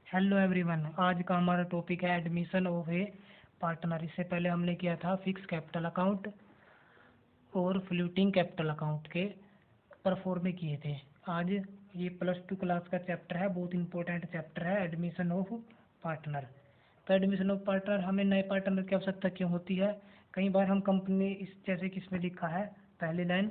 Hello everyone, आज का हमारा टॉपिक है एडमिशन ऑफ ए पार्टनर। इससे पहले हमने किया था फिक्स कैपिटल अकाउंट और फ्लोटिंग कैपिटल अकाउंट के परफॉर्मे किए थे। आज ये +2 क्लास का चैप्टर है, बहुत इंपॉर्टेंट चैप्टर है एडमिशन ऑफ पार्टनर। तो एडमिशन ऑफ पार्टनर, हमें नए पार्टनर की आवश्यकता क्यों होती है? कई बार हम कंपनी जैसे कि इसमें लिखा है पहली line,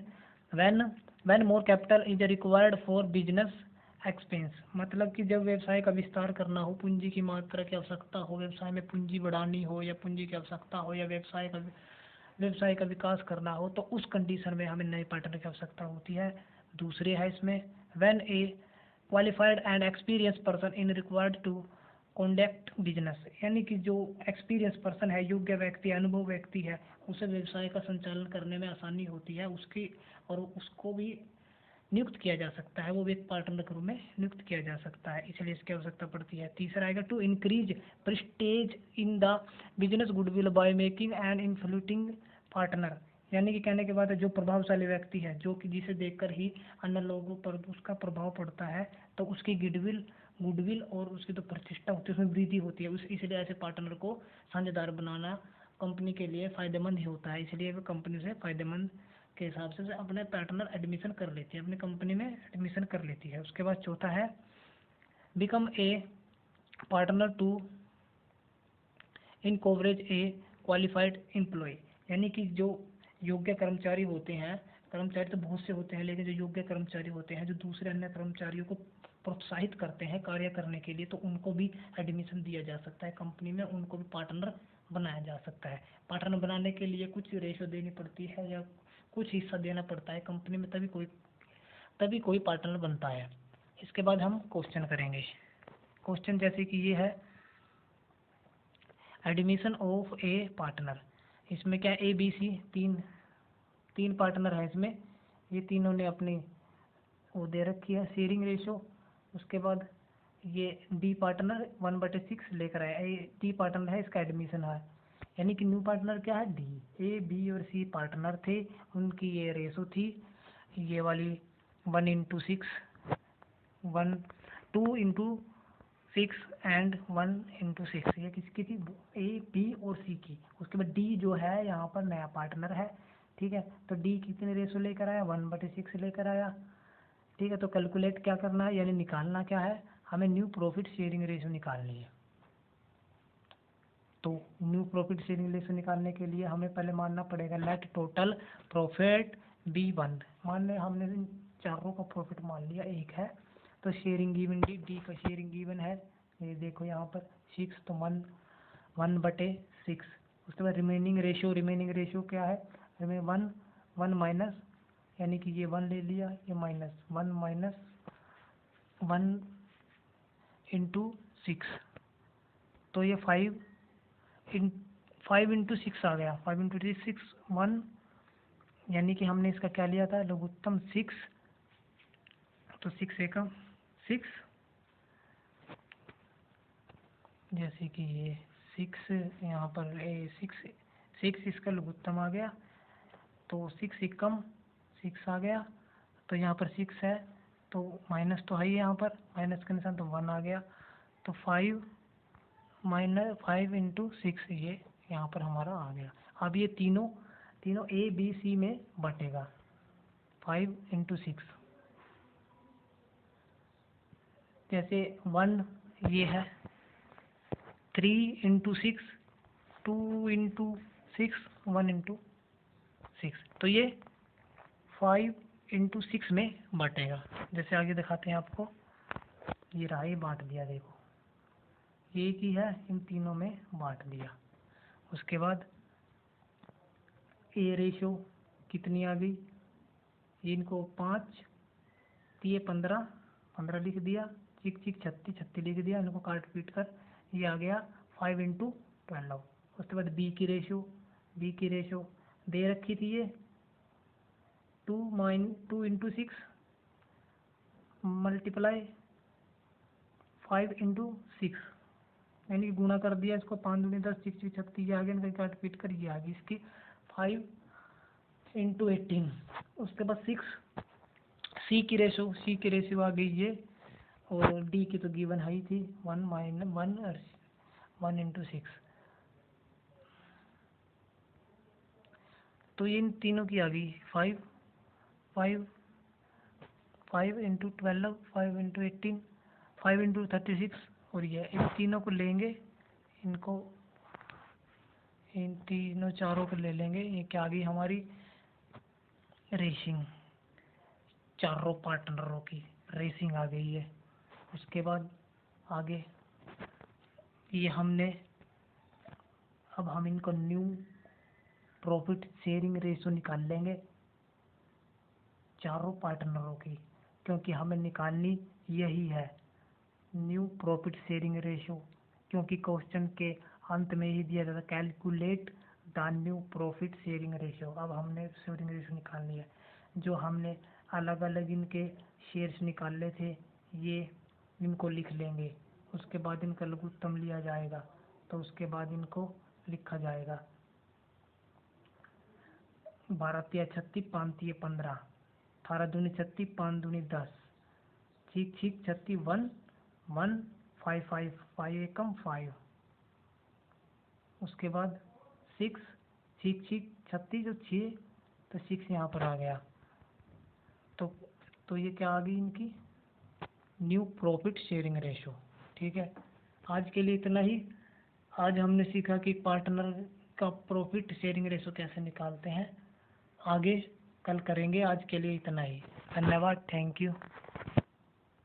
when when more capital is required for business expense, मतलब कि जब व्यवसाय का विस्तार करना हो, पूंजी की मात्रा की आवश्यकता हो, व्यवसाय में पूंजी बढ़ानी हो या पूंजी की आवश्यकता हो या व्यवसाय का विकास करना हो, तो उस कंडीशन में हमें नए पार्टनर की आवश्यकता होती है। दूसरे है इसमें, when a qualified and experience person in required to conduct business, यानी कि जो एक्सपीरियंस पर्सन है, योग्य व्यक्ति, अनुभव व्यक्ति है, उसे व्यवसाय का संचालन करने में आसानी होती है उसकी, और उसको भी नियुक्त किया जा सकता है, वो भी एक पार्टनर के रूप में नियुक्त किया जा सकता है, इसलिए इसकी आवश्यकता पड़ती है। तीसरा आएगा, to increase prestige in the business goodwill by making and influencing partner, यानी कि कहने के बाद जो प्रभावशाली व्यक्ति है, जो कि जिसे देखकर ही अन्य लोगों पर उसका प्रभाव पड़ता है, तो उसकी गुडविल और उसकी जो प्रतिष्ठा होती है उसमें वृद्धि होती है। इसलिए ऐसे पार्टनर को साझेदार बनाना कंपनी के लिए फायदेमंद ही होता है, इसलिए वो कंपनी से फायदेमंद के हिसाब से अपने पार्टनर एडमिशन कर लेती है, अपनी कंपनी में एडमिशन कर लेती है। उसके बाद चौथा है, become a partner to encourage a qualified employ, यानी कि जो योग्य कर्मचारी होते हैं, कर्मचारी तो बहुत से होते हैं, लेकिन जो योग्य कर्मचारी होते हैं, जो दूसरे अन्य कर्मचारियों को प्रोत्साहित करते हैं कार्य करने के लिए, तो उनको भी एडमिशन दिया जा सकता है कंपनी में, उनको भी पार्टनर बनाया जा सकता है। पार्टनर बनाने के लिए कुछ रेशो देनी पड़ती है या कुछ हिस्सा देना पड़ता है कंपनी में, तभी कोई पार्टनर बनता है। इसके बाद हम क्वेश्चन करेंगे। क्वेश्चन जैसे कि ये है, एडमिशन ऑफ ए पार्टनर, इसमें क्या ए बी सी तीन पार्टनर है इसमें, ये तीनों ने अपनी वो दे रखी है शेयरिंग रेशो। उसके बाद ये डी पार्टनर 1/6 लेकर आया, ए डी पार्टनर है, इसका एडमिशन है, यानी कि न्यू पार्टनर क्या है, डी। ए बी और सी पार्टनर थे, उनकी ये रेशो थी ये वाली 1:6, 2:6 एंड 1:6, ये किसकी थी, ए बी और सी की। उसके बाद डी जो है यहाँ पर नया पार्टनर है, ठीक है, तो डी कितने रेशो लेकर आया, 1/6 लेकर आया, ठीक है। तो कैलकुलेट क्या करना है, यानी निकालना क्या है, हमें न्यू प्रॉफिट शेयरिंग रेशो निकालनी है। तो न्यू प्रॉफिट शेयरिंग रेशो निकालने के लिए हमें पहले मानना पड़ेगा नेट टोटल प्रॉफिट B1, मान लें हमने इन चारों का प्रॉफिट मान लिया एक है, तो शेयरिंग गिवन डी का शेयरिंग गिवन है, ये देखो यहाँ पर 6, तो 1/6। उसके बाद रिमेनिंग रेशियो क्या है, हमें 1 माइनस, यानी कि ये 1 ले लिया, ये -1 ×6, तो ये 5 × 6 आ गया, 5 × 6 1, यानी कि हमने इसका क्या लिया था, लघुत्तम 6, तो 6 एकम 6, जैसे कि ये 6 यहाँ पर 6 इसका लघुत्तम आ गया, तो 6 एकम 6 आ गया, तो यहाँ पर 6 है, तो माइनस तो है ही, यहाँ पर माइनस के निशान, तो 1 आ गया, तो 5 × 6 ये यहाँ पर हमारा आ गया। अब ये तीनों ए बी सी में बटेगा 5 × 6, जैसे 1 ये है, 3 × 6, 2 × 6, 1 × 6, तो ये 5 × 6 में बांटेगा। जैसे आगे दिखाते हैं आपको, ये रहा, ये बांट दिया, देखो ये की है, इन तीनों में बांट दिया। उसके बाद ए रेशो कितनी आ गई, इनको 5, तो ये 15 लिख दिया, 36 लिख दिया, इनको काट पीट कर ये आ गया 5 × 12। उसके बाद बी की रेशो दे रखी थी, ये 2 × 6 मल्टीप्लाई 5 × 6, यानी कि गुणा कर दिया इसको, 5 दूनी 10, 6 36, ये आ गया, इनका काट पीट कर ये आ गई इसकी 5 × 18। उसके बाद 6 सी की रेशो आ गई ये और डी की तो गिवन हाई थी 1/6। तो इन तीनों की आ गई 5 5 5 × 12 5 × 18 5 × 36। और ये इन तीनों को लेंगे, इनको इन तीनों चारों को ले लेंगे। ये क्या आ गई हमारी रेशिंग, चारों पार्टनरों की रेसिंग आ गई है। उसके बाद आगे ये हमने, अब हम इनको न्यू प्रॉफिट शेयरिंग रेशो निकाल लेंगे चारों पार्टनरों की, क्योंकि हमें निकालनी यही है न्यू प्रॉफिट शेयरिंग रेशो, क्योंकि क्वेश्चन के अंत में ही दिया जाता calculate the new profit sharing ratio. अब हमने शेयरिंग रेशो निकालनी है। जो हमने अलग अलग इनके शेयर्स निकाले थे ये इनको लिख लेंगे। उसके बाद इनका लघुत्तम लिया जाएगा, तो उसके बाद इनको लिखा जाएगा 12 × 36 5 × 15 18 दूनी 36 5 दूनी 10 6 6 36 1 1 5 5 5 एकम 5। उसके बाद 6 6 6 36 जो 6 तो 6 यहाँ पर आ गया। तो ये क्या आ गई इनकी न्यू प्रॉफिट शेयरिंग रेशो। ठीक है, आज के लिए इतना ही। आज हमने सीखा कि पार्टनर का प्रॉफिट शेयरिंग रेशो कैसे निकालते हैं। आगे कल करेंगे। आज के लिए इतना ही। धन्यवाद। Thank you.